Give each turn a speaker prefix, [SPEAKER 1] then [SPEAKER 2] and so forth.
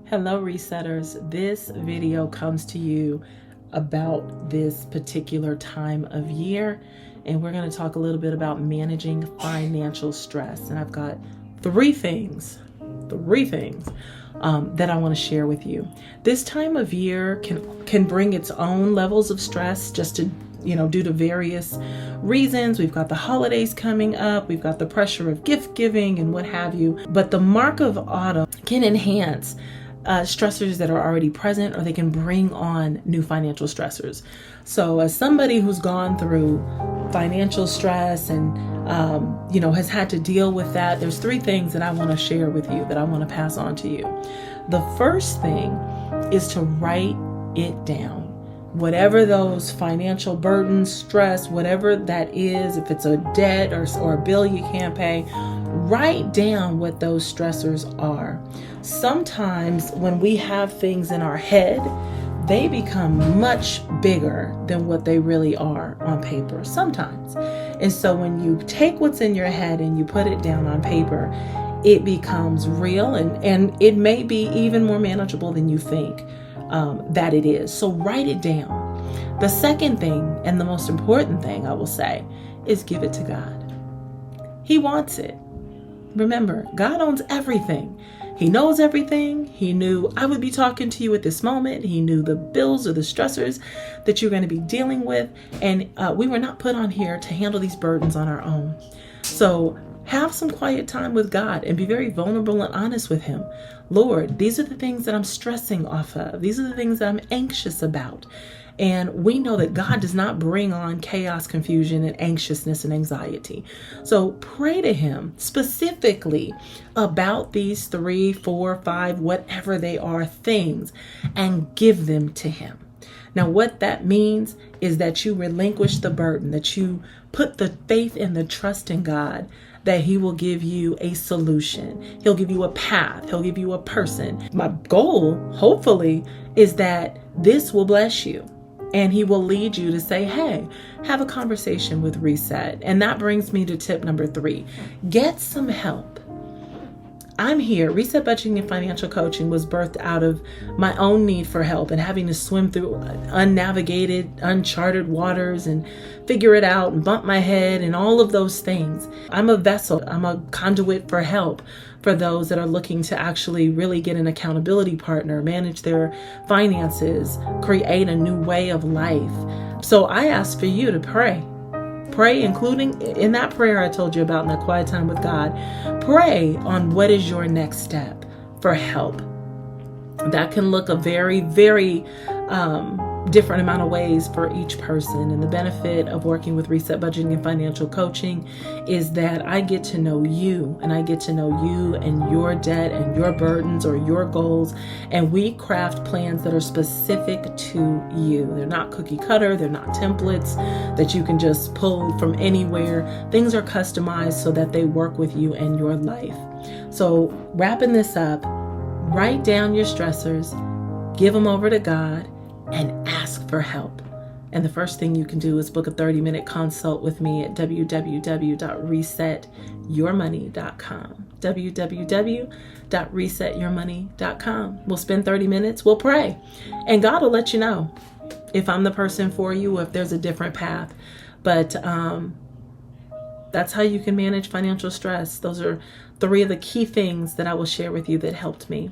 [SPEAKER 1] Hello resetters, this video comes to you about this particular time of year, and we're going to talk a little bit about managing financial stress. And I've got three things that I want to share with you. This time of year can bring its own levels of stress, just to due to various reasons. We've got the holidays coming up, we've got the pressure of gift giving and what have you. But the mark of autumn can enhance stressors that are already present, or they can bring on new financial stressors. So as somebody who's gone through financial stress and has had to deal with that, there's three things that I want to share with you, that I want to pass on to you. The first thing is to write it down. Whatever those financial burdens, stress, whatever that is, if it's a debt or a bill you can't pay, write down what those stressors are. Sometimes when we have things in our head, they become much bigger than what they really are on paper sometimes. And so when you take what's in your head and you put it down on paper, it becomes real, and it may be even more manageable than you think that it is. So write it down. The second thing, and the most important thing I will say, is give it to God. He wants it. Remember, God owns everything. He knows everything. He knew I would be talking to you at this moment. He knew the bills or the stressors that you're going to be dealing with. And we were not put on here to handle these burdens on our own. So have some quiet time with God and be very vulnerable and honest with Him. Lord, these are the things that I'm stressing off of. These are the things that I'm anxious about. And we know that God does not bring on chaos, confusion, and anxiousness and anxiety. So pray to Him specifically about these 3, 4, 5, whatever they are, things, and give them to Him. Now, what that means is that you relinquish the burden, that you put the faith and the trust in God, that He will give you a solution. He'll give you a path. He'll give you a person. My goal, hopefully, is that this will bless you. And He will lead you to say, hey, have a conversation with Reset. And that brings me to tip number 3. Get some help. I'm here. Reset Budgeting and Financial Coaching was birthed out of my own need for help and having to swim through unnavigated, uncharted waters and figure it out and bump my head and all of those things. I'm a vessel. I'm a conduit for help for those that are looking to actually really get an accountability partner, manage their finances, create a new way of life. So I ask for you to pray. Pray, including in that prayer I told you about in that quiet time with God. Pray on what is your next step for help. That can look a very, very different amount of ways for each person. And the benefit of working with Reset Budgeting and Financial Coaching is that I get to know you, and I get to know you and your debt and your burdens or your goals. And we craft plans that are specific to you. They're not cookie cutter. They're not templates that you can just pull from anywhere. Things are customized so that they work with you and your life. So wrapping this up, write down your stressors, give them over to God, and ask for help. And the first thing you can do is book a 30-minute consult with me at www.resetyourmoney.com. www.resetyourmoney.com. We'll spend 30 minutes, we'll pray, and God will let you know if I'm the person for you or if there's a different path. But that's how you can manage financial stress. Those are 3 of the key things that I will share with you that helped me.